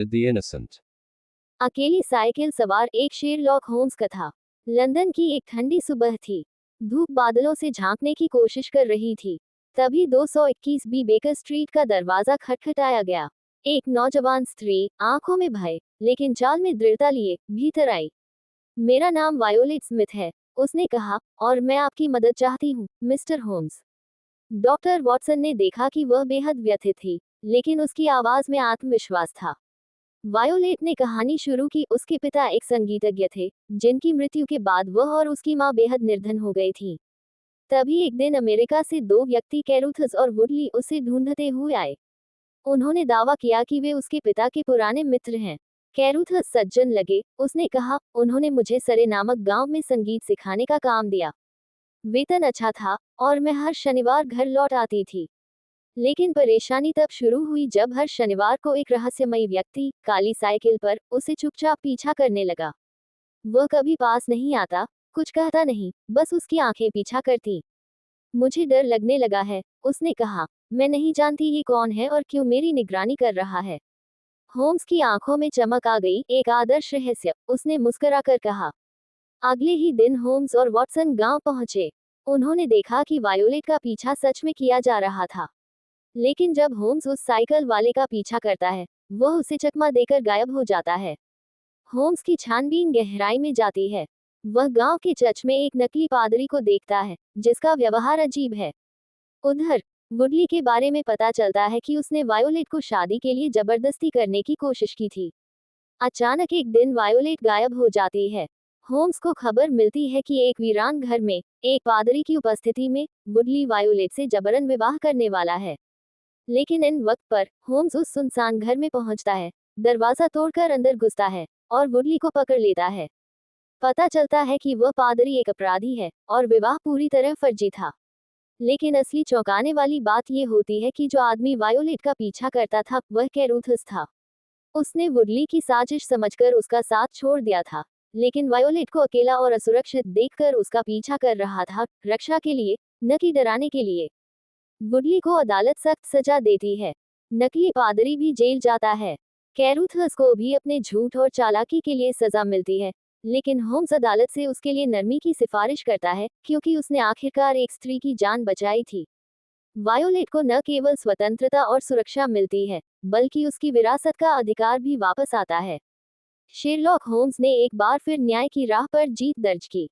The Innocent. अकेली cycle सवार एक शेरलॉक होम्स कथा। लंदन की एक ठंडी सुबह थी। धूप बादलों से झांकने की कोशिश कर रही थी। तभी 221 बी बेकर स्ट्रीट का दरवाजा खटखटाया गया। एक नौजवान स्त्री, आंखों में भय लेकिन चाल में दृढ़ता लिए, भीतर आई। मेरा नाम वायोलेट स्मिथ है, उसने कहा, और मैं आपकी मदद चाहती हूँ, मिस्टर होम्स। डॉक्टर वॉटसन ने देखा कि वह बेहद व्यथित थी, लेकिन उसकी आवाज में आत्मविश्वास था। वायोलेट ने कहानी शुरू की। उसके पिता एक संगीतज्ञ थे, जिनकी मृत्यु के बाद वह और उसकी मां बेहद निर्धन हो गई थी। तभी एक दिन अमेरिका से दो व्यक्ति, कैरूथस और वुडली, उसे ढूंढते हुए आए। उन्होंने दावा किया कि वे उसके पिता के पुराने मित्र हैं। कैरूथस सज्जन लगे, उसने कहा, उन्होंने मुझे सरे नामक गांव में संगीत सिखाने का काम दिया। वेतन अच्छा था, और मैं हर शनिवार घर लौट आती थी। लेकिन परेशानी तब शुरू हुई जब हर शनिवार को एक रहस्यमयी व्यक्ति, काली साइकिल पर, उसे चुपचाप पीछा करने लगा। वह कभी पास नहीं आता, कुछ कहता नहीं, बस उसकी आंखें पीछा करती। मुझे डर लगने लगा है, उसने कहा। मैं नहीं जानती ये कौन है और क्यों मेरी निगरानी कर रहा है। होम्स की आंखों में चमक आ गई। एक आदर्श रहस्य, उसने मुस्कुराकर कहा। अगले ही दिन होम्स और वॉटसन गांव पहुंचे। उन्होंने देखा कि वायोलेट का पीछा सच में किया जा रहा था। लेकिन जब होम्स उस साइकिल वाले का पीछा करता है, वह उसे चकमा देकर गायब हो जाता है। होम्स की छानबीन गहराई में जाती है। वह गांव के चर्च में एक नकली पादरी को देखता है, जिसका व्यवहार अजीब है। उधर वुडली के बारे में पता चलता है कि उसने वायोलेट को शादी के लिए जबरदस्ती करने की कोशिश की थी। अचानक एक दिन वायोलेट गायब हो जाती है। होम्स को खबर मिलती है कि एक वीरान घर में, एक पादरी की उपस्थिति में, वुडली वायोलेट से जबरन विवाह करने वाला है। लेकिन इन वक्त पर होम्स उस सुनसान घर में पहुंचता है, दरवाजा तोड़कर अंदर घुसता है, और वुडली को पकड़ लेता है। पता चलता है कि वह पादरी एक अपराधी है, और विवाह पूरी तरह फर्जी था। लेकिन असली चौंकाने वाली बात यह होती है कि जो आदमी वायोलेट का पीछा करता था, वह कैरूथस था। उसने वुडली की साजिश समझकर उसका साथ छोड़ दिया था, लेकिन वायोलेट को अकेला और असुरक्षित देखकर उसका पीछा कर रहा था, रक्षा के लिए, न कि डराने के लिए। वुडली को अदालत सख्त सजा देती है। नकली पादरी भी जेल जाता है। कैरूथस को भी अपने झूठ और चालाकी के लिए सजा मिलती है। लेकिन होम्स अदालत से उसके लिए नरमी की सिफारिश करता है, क्योंकि उसने आखिरकार एक स्त्री की जान बचाई थी। वायोलेट को न केवल स्वतंत्रता और सुरक्षा मिलती है, बल्कि उसकी विरासत का अधिकार भी वापस आता है। शेरलॉक होम्स ने एक बार फिर न्याय की राह पर जीत दर्ज की।